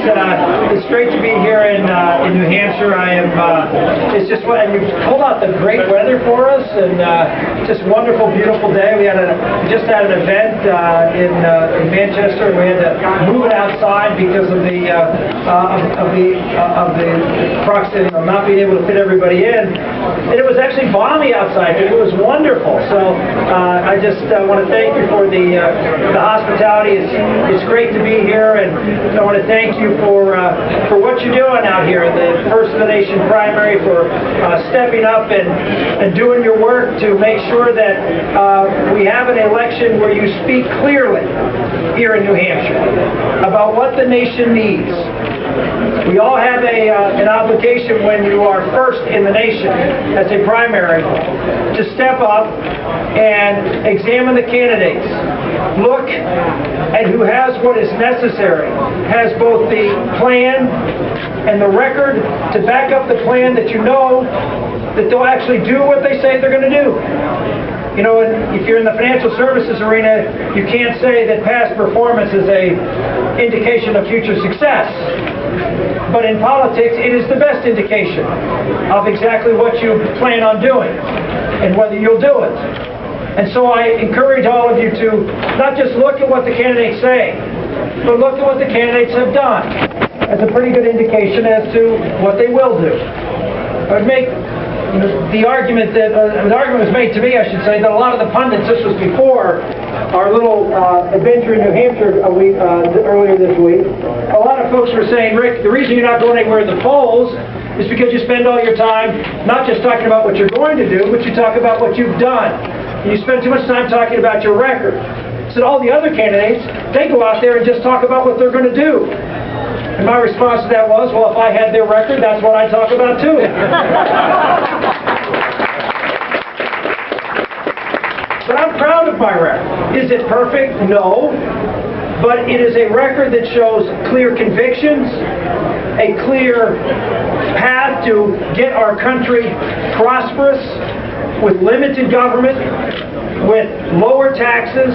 It's great to be here in New Hampshire. It's just what you pulled out the great weather for us, and just wonderful, beautiful day. We just had an event in Manchester. We had to move it outside because of the proximity of not being able to fit everybody in. And it was actually balmy outside. It was wonderful. So I just want to thank you for the hospitality. It's great to be here, and I want to thank you for what you're doing out here in the First of the Nation primary, for stepping up and doing your work to make sure that we have an election where you speak clearly here in New Hampshire about what the nation needs. We all have an obligation when you are first in the nation as a primary to step up and examine the candidates. Look at who has what is necessary, has both the plan and the record to back up the plan, that you know that they'll actually do what they say they're going to do. You know, if you're in the financial services arena, you can't say that past performance is an indication of future success. But in politics, it is the best indication of exactly what you plan on doing and whether you'll do it. And so I encourage all of you to not just look at what the candidates say, but look at what the candidates have done as a pretty good indication as to what they will do. I would make the argument was made to me, I should say, that a lot of the pundits, this was before our little adventure in New Hampshire earlier this week, a lot of folks were saying, Rick, the reason you're not going anywhere in the polls is because you spend all your time not just talking about what you're going to do, but you talk about what you've done. You spend too much time talking about your record. So all the other candidates, they go out there and just talk about what they're going to do. And my response to that was, well, if I had their record, that's what I'd talk about too. But I'm proud of my record. Is it perfect? No. But it is a record that shows clear convictions, a clear path to get our country prosperous, with limited government, with lower taxes,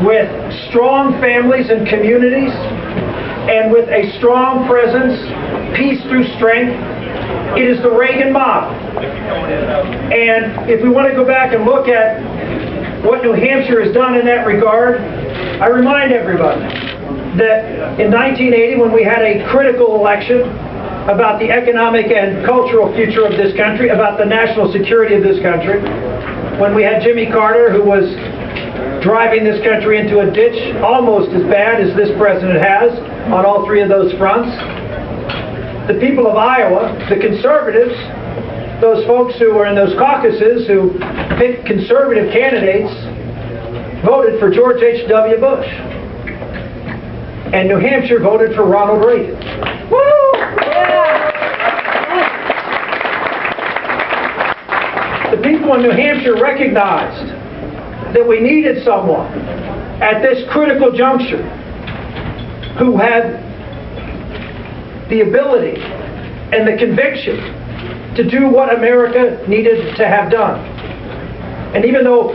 with strong families and communities, and with a strong presence, peace through strength. It is the Reagan model. And if we want to go back and look at what New Hampshire has done in that regard, I remind everybody that in 1980, when we had a critical election about the economic and cultural future of this country, about the national security of this country, when we had Jimmy Carter, who was driving this country into a ditch almost as bad as this president has on all three of those fronts, the people of Iowa, the conservatives, those folks who were in those caucuses who picked conservative candidates, voted for George H.W. Bush. And New Hampshire voted for Ronald Reagan. Woo! The people in New Hampshire recognized that we needed someone at this critical juncture who had the ability and the conviction to do what America needed to have done. And even though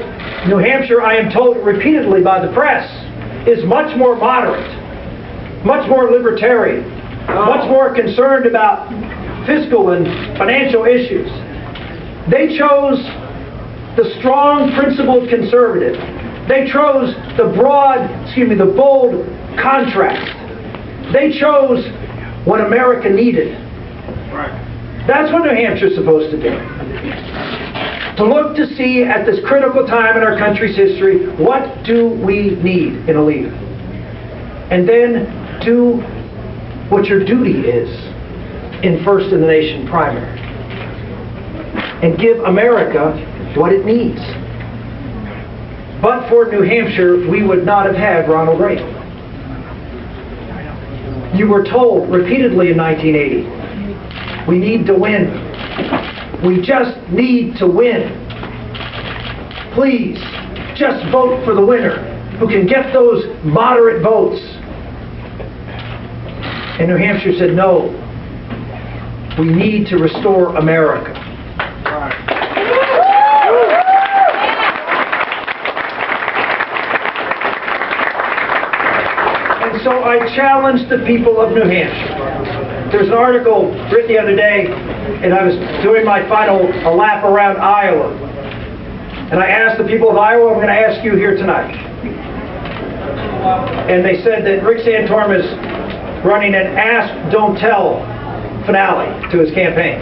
New Hampshire, I am told repeatedly by the press, is much more moderate, much more libertarian, much more concerned about fiscal and financial issues, they chose the strong, principled conservative. They chose the the bold contrast. They chose what America needed. That's what New Hampshire's supposed to do. To look to see at this critical time in our country's history, what do we need in a leader? And then do what your duty is in First in the Nation primary. And give America what it needs. But for New Hampshire, we would not have had Ronald Reagan. You were told repeatedly in 1980, we need to win. We just need to win. Please, just vote for the winner who can get those moderate votes. And New Hampshire said, no, we need to restore America. And so I challenge the people of New Hampshire. There's an article written the other day, and I was doing my final lap around Iowa. And I asked the people of Iowa, I'm going to ask you here tonight. And they said that Rick Santorum is running an ask, don't tell finale to his campaign.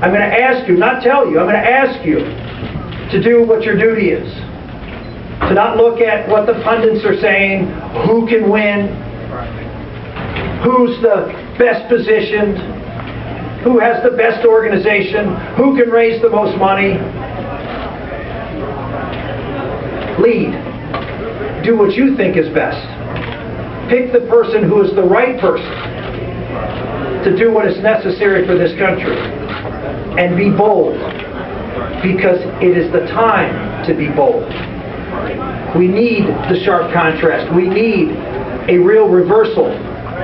I'm going to ask you, not tell you, I'm going to ask you to do what your duty is. To not look at what the pundits are saying, who can win, who's the best positioned, who has the best organization, who can raise the most money. Lead. Do what you think is best. Pick the person who is the right person to do what is necessary for this country. And be bold, because it is the time to be bold. We need the sharp contrast. We need a real reversal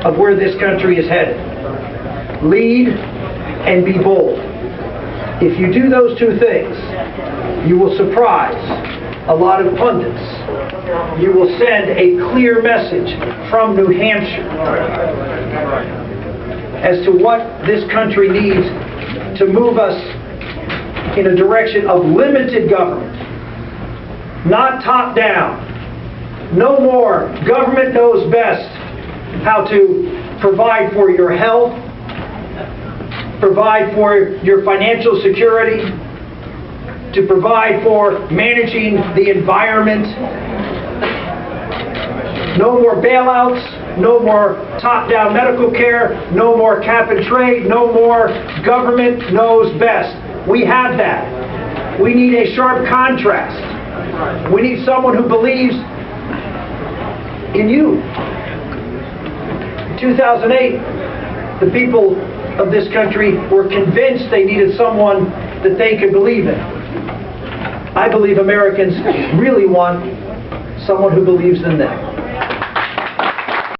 of where this country is headed. Lead and be bold. If you do those two things, you will surprise a lot of pundits. You will send a clear message from New Hampshire as to what this country needs to move us in a direction of limited government, not top down. No more government knows best how to provide for your health, provide for your financial security, to provide for managing the environment. No more bailouts, no more top-down medical care, no more cap and trade, no more government knows best. We have that. We need a sharp contrast. We need someone who believes in you. In 2008, the people of this country were convinced they needed someone that they could believe in. I believe Americans really want someone who believes in them.